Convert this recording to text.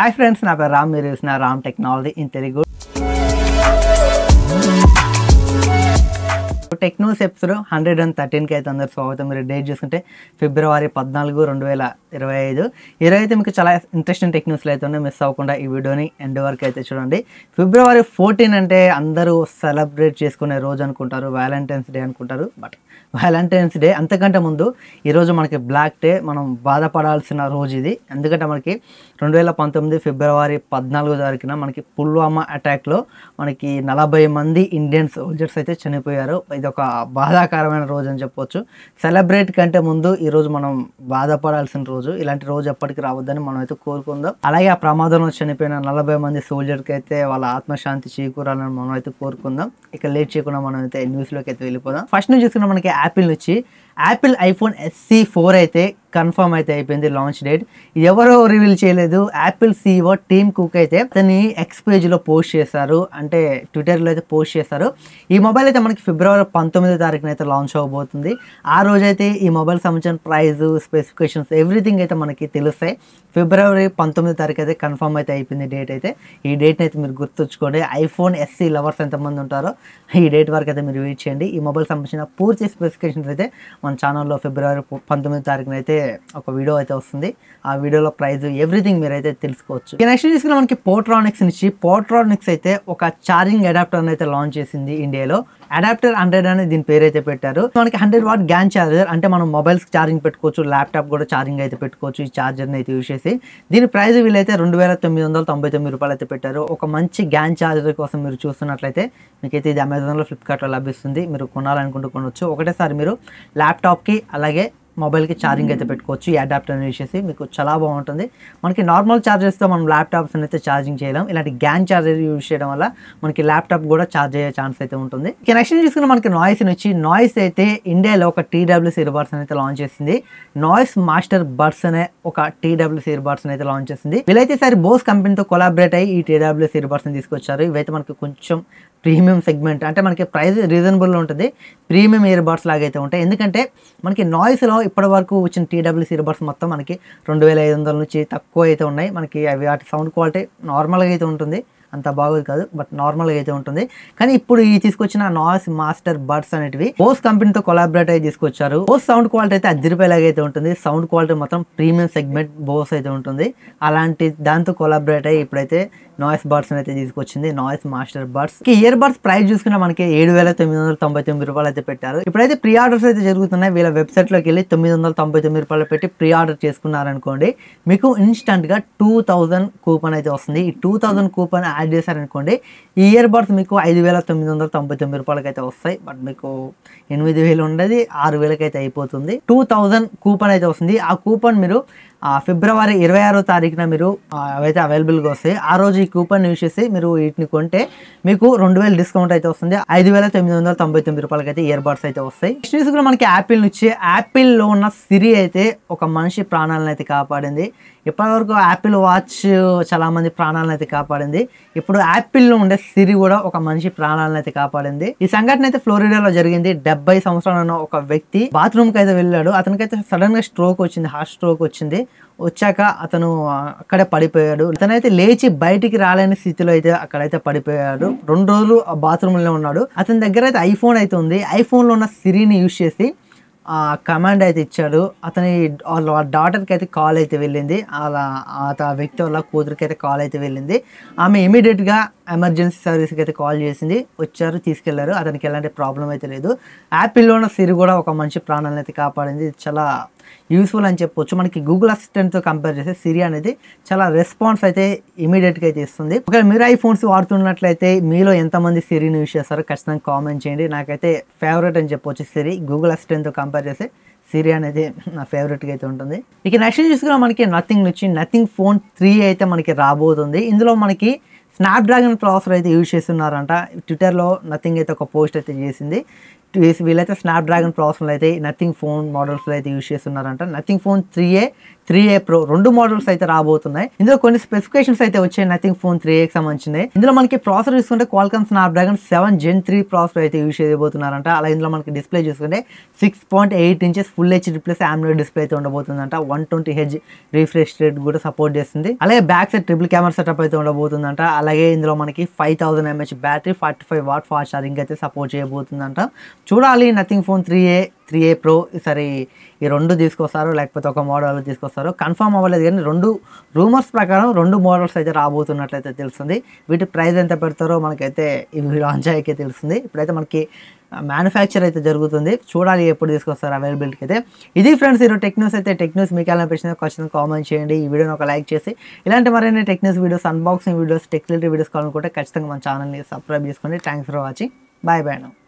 Hi friends, na పేరు రామ్, మీరు చూసిన Ram technology in Telugu. Tech news episode 113కి అయితే అందరు స్వాగతం. మీరు డేట్ చూసుకుంటే ఫిబ్రవరి 14, 2025. ఈరోజు అయితే మీకు చాలా ఇంట్రెస్టింగ్ టెక్ న్యూస్లు అయితే ఉన్నాయి. మిస్ అవ్వకుండా ఈ వీడియోని ఎండ్ వరకు అయితే చూడండి. ఫిబ్రవరి 14 అంటే అందరూ సెలబ్రేట్ చేసుకునే రోజు అనుకుంటారు, వ్యాలంటైన్స్ డే అనుకుంటారు. బట్ వ్యాలంటైన్స్ డే అంతకంటే ముందు ఈరోజు మనకి బ్లాక్ డే, మనం బాధపడాల్సిన రోజు ఇది. ఎందుకంటే మనకి 2019 ఫిబ్రవరి 14 తారీఖున మనకి పుల్వామా అటాక్లో మనకి 40 మంది ఇండియన్ సోల్జర్స్ అయితే చనిపోయారు. ఇది ఒక బాధాకరమైన రోజు అని చెప్పొచ్చు. సెలబ్రేట్ కంటే ముందు ఈరోజు మనం బాధపడాల్సిన రోజు. ఇలాంటి రోజు ఎప్పటికీ రావద్దని మనం అయితే కోరుకుందాం. అలాగే ఆ ప్రమాదంలో చనిపోయిన 40 మంది సోల్జర్కి అయితే వాళ్ళ ఆత్మశాంతి చేకూరాలని మనం అయితే కోరుకుందాం. ఇక లేట్ చేయకుండా మనం అయితే న్యూస్లోకి అయితే వెళ్ళిపోదాం. ఫస్ట్ నుంచి చూసుకున్న మనకి యాపిల్ నుంచి యాపిల్ ఐఫోన్ SE 4 అయితే కన్ఫర్మ్ అయితే అయిపోయింది లాంచ్ డేట్. ఎవరో రివీల్ చేయలేదు. యాపిల్ CEO టీమ్ కుక్ అయితే అతన్ని ఎక్స్ పేజ్లో పోస్ట్ చేశారు, అంటే ట్విట్టర్లో అయితే పోస్ట్ చేశారు. ఈ మొబైల్ అయితే మనకి ఫిబ్రవరి 19 తారీఖున అయితే లాంచ్ అవ్వబోతుంది. ఆ రోజైతే ఈ మొబైల్ సంబంధించిన ప్రైస్, స్పెసిఫికేషన్స్ ఎవ్రీథింగ్ అయితే మనకి తెలుస్తాయి. ఫిబ్రవరి 19 తారీఖు అయితే కన్ఫర్మ్ అయితే అయిపోయింది డేట్ అయితే. ఈ డేట్ని అయితే మీరు గుర్తుంచుకోండి. ఐఫోన్ SE లవర్స్ ఎంతమంది ఉంటారో ఈ డేట్ వరకు అయితే మీరు వెయిట్ చేయండి. ఈ మొబైల్ సంబంధించిన పూర్తి స్పెసిఫికేషన్స్ అయితే మన ఛానల్లో ఫిబ్రవరి 19 తారీఖున అయితే ఒక వీడియో అయితే వస్తుంది. ఆ వీడియోలో ప్రైస్ ఎవ్రీథింగ్ మీరు అయితే తెలుసుకోవచ్చు. నెక్స్ట్ తీసుకున్న మనకి పోర్ట్రానిక్స్ నుంచి పోర్ట్రానిక్స్ అయితే ఒక ఛార్జింగ్ అడాప్టర్ అయితే లాంచ్ చేసింది ఇండియాలో. అడాప్టర్ 100 అని దీని పేరు అయితే పెట్టారు. మనకి 100 వాట్ గ్యాన్ ఛార్జర్, అంటే మనం మొబైల్స్ ఛార్జింగ్ పెట్టుకోవచ్చు, ల్యాప్టాప్ కూడా ఛార్జింగ్ అయితే పెట్టుకోవచ్చు ఈ ఛార్జర్ని అయితే యూజ్ చేసి. దీని ప్రైస్ వీళ్ళైతే 2999 రూపాయలు అయితే పెట్టారు. ఒక మంచి గ్యాన్ ఛార్జర్ కోసం మీరు చూస్తున్నట్లయితే మీకైతే ఇది అమెజాన్లో, ఫ్లిప్కార్ట్లో లభిస్తుంది. మీరు కొనాలనుకుంటూ కొనవచ్చు. ఒకటేసారి మీరు ల్యాప్టాప్కి అలాగే మొబైల్కి ఛార్జింగ్ అయితే పెట్టుకోవచ్చు. ఈ అడాప్టర్ యూజ్ చేసి మీకు చాలా బాగుంటుంది. మనకి నార్మల్ ఛార్జర్స్తో మనం ల్యాప్టాప్స్ అయితే ఛార్జింగ్ చేయలేం. ఇలాంటి గ్యాన్ ఛార్జర్ యూజ్ చేయడం వల్ల మనకి ల్యాప్టాప్ కూడా ఛార్జ్ అయ్యే ఛాన్స్ అయితే ఉంటుంది. నెక్స్ట్ చూసుకున్న మనకి నాయిస్ నుంచి నాయిస్ అయితే ఇండియాలో ఒక TWS ఇయర్ బడ్స్ అయితే లాంచ్ చేసింది. నాయిస్ మాస్టర్ బడ్స్ అనే ఒక TWS ఇయర్ బడ్స్ అయితే లాంచ్ చేసింది. వీళ్ళైతే సరే బోస్ కంపెనీతో కొలాబరేట్ అయ్యి ఈ TWS ఇయర్ బడ్స్ తీసుకొచ్చారు. ఇవైతే మనకి కొంచెం ప్రీమియం సెగ్మెంట్, అంటే మనకి ప్రైస్ రీజనబుల్లో ఉంటుంది. ప్రీమియం ఇయర్ బడ్స్ లాగైతే ఉంటాయి. ఎందుకంటే మనకి నాయిస్లో ఇప్పటి వరకు వచ్చిన TWS ఇయర్ బడ్స్ మొత్తం మనకి 2500 నుంచి తక్కువ అయితే ఉన్నాయి. మనకి అవి వాటి సౌండ్ క్వాలిటీ నార్మల్గా అయితే ఉంటుంది, అంత బాగోదు కాదు, బట్ నార్మల్గా అయితే ఉంటుంది. కానీ ఇప్పుడు ఈ తీసుకొచ్చిన నాయిస్ మాస్టర్ బడ్స్ అనేటివి బోస్ కంపెనీతో కొలాబరేట్ అయ్యి తీసుకొచ్చారు. బోస్ సౌండ్ క్వాలిటీ అయితే 10 రూపాయలాగా అయితే ఉంటుంది. సౌండ్ క్వాలిటీ మొత్తం ప్రీమియం సెగ్మెంట్ బోస్ అయితే ఉంటుంది. అలాంటి దాంతో కొలాబరేట్ అయ్యి ఇప్పుడైతే నాయిస్ బడ్స్ అయితే తీసుకొచ్చింది, noise master buds. Ear buds price చూసుకున్నా మనకి 7,999 రూపాయలు అయితే పెట్టారు. ఇప్పుడైతే ప్రీ ఆర్డర్స్ అయితే జరుగుతున్నాయి. వీళ్ళ వెబ్సైట్లోకి వెళ్ళి 999 రూపాయలు పెట్టి ప్రీ ఆర్డర్ చేసుకున్నారనుకోండి, మీకు ఇన్స్టంట్గా 2000 కూపన్ అయితే వస్తుంది. ఈ 2000 కూపన్ యాడ్ చేశారనుకోండి, ఈ ఇయర్ బడ్స్ మీకు 5,999 రూపాయలకి అయితే వస్తాయి. బట్ మీకు 8,000 ఉండేది 6,000కి అయితే అయిపోతుంది. 2000 కూపన్ అయితే వస్తుంది. ఆ కూపన్ మీరు ఫిబ్రవరి 26వ తారీఖున మీరు అవైతే అవైలబుల్గా వస్తాయి. ఆ రోజు ఈ కూపన్ యూజ్ చేసి మీరు వీటిని కొంటే మీకు 2000 డిస్కౌంట్ అయితే వస్తుంది. 5,999 రూపాయలకి అయితే ఇయర్ బడ్స్ అయితే వస్తాయి. నెక్స్ట్ కూడా మనకి యాపిల్ నుంచి, యాపిల్లో ఉన్న సిరి అయితే ఒక మనిషి ప్రాణాలను అయితే కాపాడింది. ఇప్పటివరకు యాపిల్ వాచ్ చాలా మంది ప్రాణాలను అయితే కాపాడింది. ఇప్పుడు యాపిల్లో ఉండే సిరి కూడా ఒక మనిషి ప్రాణాలను అయితే కాపాడింది. ఈ సంఘటన అయితే ఫ్లోరిడాలో జరిగింది. 70 సంవత్సరాలు ఉన్న ఒక వ్యక్తి బాత్రూమ్కి అయితే వెళ్ళాడు. అతనికైతే సడన్ గా స్ట్రోక్ వచ్చింది, హార్ట్ స్ట్రోక్ వచ్చింది. వచ్చాక అతను అక్కడే పడిపోయాడు. అతనైతే లేచి బయటికి రాలేని స్థితిలో అయితే అక్కడైతే పడిపోయాడు. 2 రోజులు ఆ బాత్రూంలో ఉన్నాడు. అతని దగ్గర అయితే ఐఫోన్ అయితే ఉంది. ఐఫోన్లో ఉన్న సిరిని యూజ్ చేసి కమాండ్ అయితే ఇచ్చాడు. అతని వాళ్ళ డాటర్కి అయితే కాల్ అయితే వెళ్ళింది. ఆ వ్యక్తి వాళ్ళ కూతురికి అయితే కాల్ అయితే వెళ్ళింది. ఆమె ఇమీడియట్గా ఎమర్జెన్సీ సర్వీస్కి అయితే కాల్ చేసింది. వచ్చారు, తీసుకెళ్లారు. అతనికి ఎలాంటి ప్రాబ్లం అయితే లేదు. యాపిల్లో ఉన్న సిరి కూడా ఒక మంచి ప్రాణాలను అయితే కాపాడింది. చాలా యూస్ఫుల్ అని చెప్పొచ్చు. మనకి గూగుల్ అసిస్టెంట్తో కంపేర్ చేస్తే సిరి అనేది చాలా రెస్పాన్స్ అయితే ఇమీడియట్గా అయితే ఇస్తుంది. ఒకవేళ మీరు ఐఫోన్స్ వాడుతున్నట్లయితే మీలో ఎంతమంది సిరిని యూజ్ చేస్తారో ఖచ్చితంగా కామెంట్ చేయండి. నాకైతే ఫేవరెట్ అని చెప్పొచ్చు సిరి. గూగుల్ అసిస్టెంట్తో కంపేర్ చేస్తే సిరి అనేది నా ఫేవరెట్గా అయితే ఉంటుంది. ఇక నెక్స్ట్ చూసుకున్నా మనకి నథింగ్ నుంచి నథింగ్ ఫోన్ 3 అయితే మనకి రాబోతుంది. ఇందులో మనకి స్నాప్డ్రాగన్ ప్రాసెసర్ అయితే యూజ్ చేస్తున్నారంట. ట్విట్టర్లో నథింగ్ అయితే ఒక పోస్ట్ అయితే చేసింది. వీళ్ళైతే స్నాప్డ్రాగన్ ప్రాసెసర్లు అయితే నథింగ్ ఫోన్ మోడల్స్లో అయితే యూజ్ చేస్తున్నారంట. Nothing phone 3A 3A Pro 2 models అయితే రాబోతున్నాయి. ఇందులో కొన్ని స్పెసిఫికేషన్స్ అయితే వచ్చాయి నథింగ్ ఫోన్ 3Aకి సంబంధించింది. ఇందులో మనకి ప్రాసెసర్ చూసుకుంటే Qualcomm Snapdragon 7 Gen 3 ప్రాసెసర్ అయితే యూజ్ చేయబోతున్నారంట. అలా ఇందులో మనకి డిస్ప్లే చూసుకుంటే 6.8 inches full HD plus AMOLED display అయితే ఉండబోతుందంట. 120Hz రిఫ్రెష్ రేట్ కూడా సపోర్ట్ చేస్తుంది. అలాగే back side triple camera setup అయితే ఉండబోతుందంట. అలాగే ఇందులో మనకి 5000 mAh battery 45 watt fast charging అయితే సపోర్ట్ చేయబోతుందంట. చూడాలి నథింగ్ ఫోన్ 3A Pro ఈసారి ఈ 2 తీసుకొస్తారు లేకపోతే ఒక మోడల్ తీసుకొస్తారు కన్ఫర్మ్ అవ్వలేదు. కానీ 2 రూమర్స్ ప్రకారం 2 మోడల్స్ అయితే రాబోతున్నట్లయితే తెలుస్తుంది. వీటి ప్రైస్ ఎంత పెడతారో మనకైతే ఇవి లాంచ్ అయ్యాకే తెలుస్తుంది. ఇప్పుడైతే మనకి మ్యానుఫ్యాక్చర్ అయితే జరుగుతుంది. చూడాలి ఎప్పుడు తీసుకొస్తారు అవైలబిలిటీకి అయితే. ఇది ఫ్రెండ్స్ ఈరోజు టెక్ న్యూస్ అయితే. టెక్ న్యూస్ మీకు ఎలా అనిపించిందో ఖచ్చితంగా కామెంట్ చేయండి. ఈ వీడియోని ఒక లైక్ చేసి ఇలాంటి మరిన్ని tech news videos, unboxing videos, tech related videos కావాలనుకుంటే ఖచ్చితంగా మన ఛానల్ని సబ్స్క్రైబ్ చేసుకోండి. Thanks for watching. Bye bye now.